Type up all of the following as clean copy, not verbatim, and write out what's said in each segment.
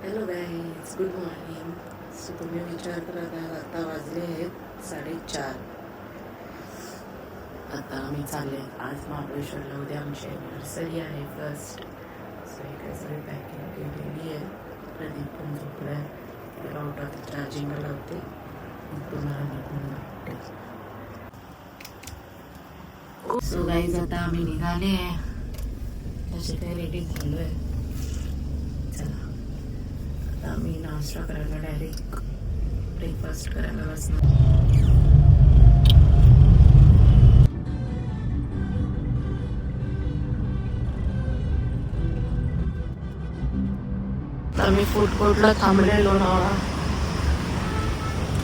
Hello guys, good morning. So तुम्ही विचार करत आहे आता वाजले आहेत 4:30. आता आम्ही चालले आज महाबळेश्वरला. उद्या आमची ॲनिव्हर्सरी आहे फर्स्ट. सो हे काय सगळी पॅकिंग केलेली आहे. प्रदीप पण झोपला आहे. त्याला उठवते, चार्जिंगला लावते, मग तुम्हाला निघून लागते. सो गाईज आता आम्ही निघाले आहे. असे काही रेडी झालो आहे. चला आता आम्ही नाश्ता करायला डायरेक्ट ब्रेकफास्ट करायला बसणार. आम्ही फूड कोर्टला थांबलेलो ना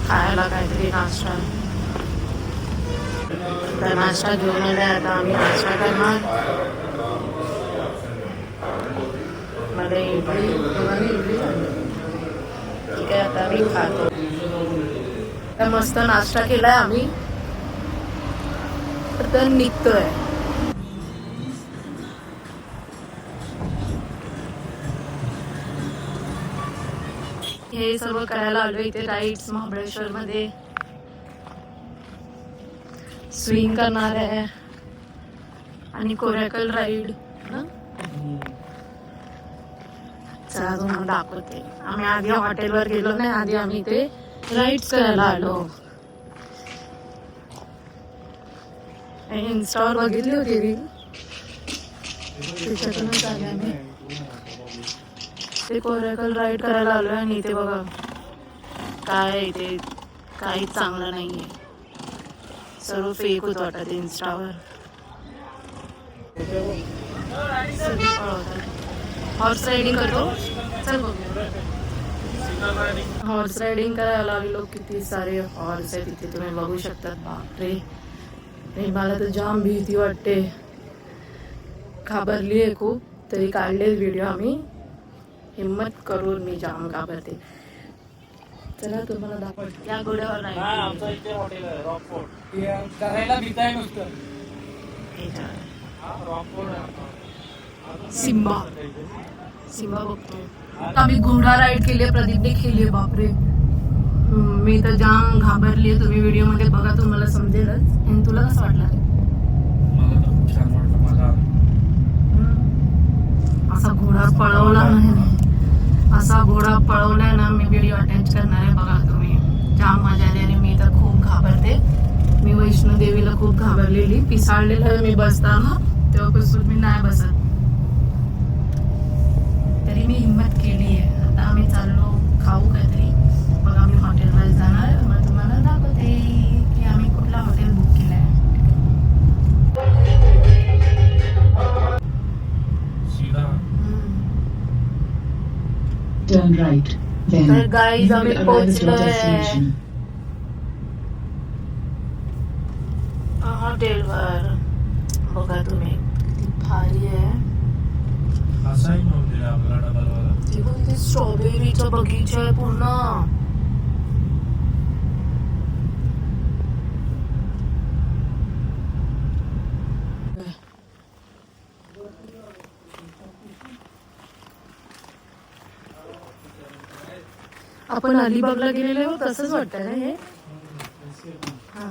खायला काहीतरी नाश्ता. तर नाश्ता घेऊन आले. आता आम्ही नाश्ता करणार. मला इडली झाली. ठीक आहे, आता मी खातो. तर मस्त नाश्ता केलाय आम्ही. तर निघतोय. हे सर्व करायला आलो इथे राईड्स महाबळेश्वर मध्ये. स्विंग करणार आहे आणि कोरॅकल राईड ना. चला तुम्हाला दाखवते. आम्ही आधी हॉटेलवर गेलो नाही, आधी आम्ही इथे राईड्स करायला आलो. इन्स्टावर बघितली होती रील, त्याच्यातूनच आले आम्ही. ते कोरॅकल राईड करायला आलोय आणि इथे बघा काय इथे काहीच चांगलं नाहीये. सर्व फेक होत वाटत इन्स्टावर. हॉर्स रायडिंग करतो. चल बघ, हॉर्स रायडिंग करायला लागलो. किती सारे हॉर्स आहेत तिथे, तुम्ही बघू शकतात. बापरे, मला तर जाम भीती वाटते, घाबरली आहे खूप. तरी काढले व्हिडिओ आम्ही. हिम्मत करून मी जाम घाबरते. चला तुम्हाला दाखवते. या घोड्यावर नाही, आमचं इथे हॉटेल आहे रॉकफोर्ट. करायला भीताय नुसतं. सिम्बा बघतो. आम्ही घोडा राईड केली, प्रदीपने केली. बापरे, मी तर जाम घाबरली. तुम्ही व्हिडिओ मध्ये बघा, तुम्हाला समजेलच. आणि तुला कसं वाटलं? मला तर खूप छान वाटलं. मला असा घोडा पळवला नाही, असा घोडा पळवलाय ना. मी व्हिडिओ अटॅच करणार आहे, बघा तुम्ही. जाम मजा आली. आणि मी तर खूप घाबरते. मी वैष्णोदेवीला खूप घाबरलेली, पिसाळलेलं मी बसताना. तेव्हापासून मी नाही बसत. तरी मी हिम्मत केली आहे. आता आम्ही चाललो खाऊ काहीतरी. मग आम्ही हॉटेलवर जाणार. मग तुम्हाला दाखवते की आम्ही कुठला हॉटेल बुक केलाय. Turn right. Then तर गाईज you आम्ही will arrive at your पोहोचलोय destination. हॉटेलवर. बघा तुम्ही किती भारी आहे. असाही नव्हते आपला डबलवाला. तिथे स्ट्रॉबेरीचा बगीचा आहे पूर्ण. आपण अलिबागला गेलेलो आहोत, तसंच वाटतं ना हे. हा,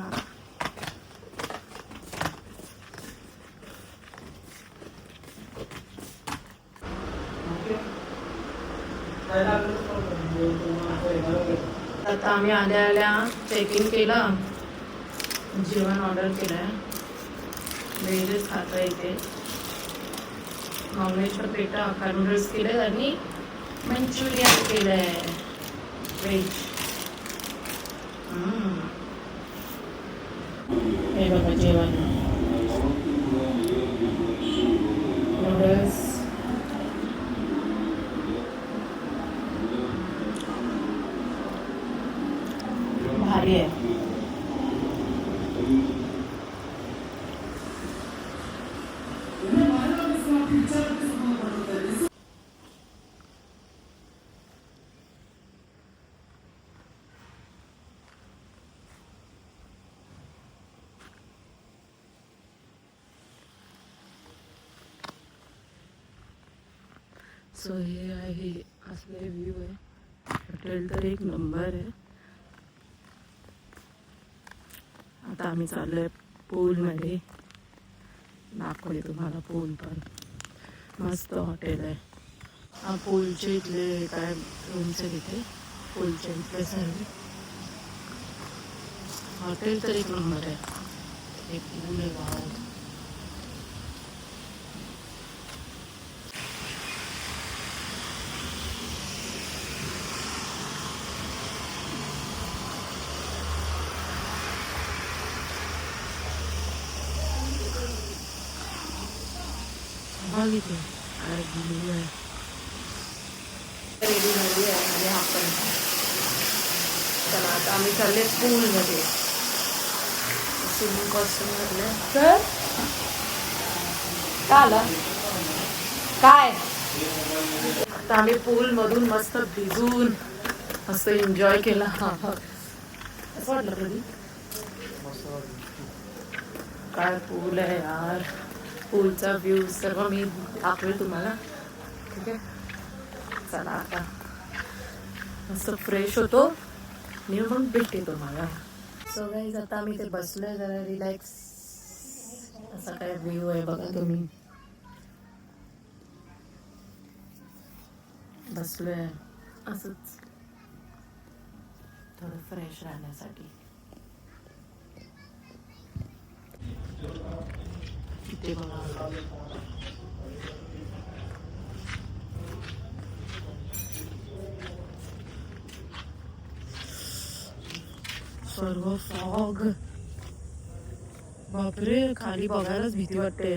आता आम्ही आल्या चेक इन केलं. जेवण ऑर्डर केलंय. व्हेजच खातो इथे. नॉनव्हेजचा पेटा अख्खा नूडल्स केले आणि मंचुरियन केलंय व्हेज. हे बघा जेवण. नूडल्स, भारी आहे. सो हे आहे असले व्ह्यू हॉटेल तर एक नंबर आहे. आता आम्ही चाललोय पूलमध्ये. दाखवले तुम्हाला पूल पण मस्त हॉटेल आहे. हा पूलचे इथले काय रूम्स आहे तिथे पूलच्या इथले सर्व. हॉटेल तर एक नंबर आहे. हे पूल आहे वाव. बघ इथे काय ब्लू आहे. रेडी झाली आहे आणि आपण चला आता आम्ही चालले पूलमध्ये. स्विमिंग कॉस्ट्यूम घातले तर काय आलं काय. आता आम्ही पूलमधून मस्त भिजून मस्त एन्जॉय केला. असं वाटलं कधी काय पूल आहे यार. पूलचा व्ह्यू सर्व मी दाखवेल तुम्हाला. ठीक आहे चला आता मस्त फ्रेश होतो मी मग भेटते तुम्हाला. सो गाईज आता आम्ही ते बसलोय जरा रिलॅक्स. असा काय व्ह्यू आहे बघा तुम्ही. बसलोय असंच थोडं फ्रेश राहण्यासाठी. इथे बघा सर्व फॉग. बापरे खाली बघायलाच भीती वाटते.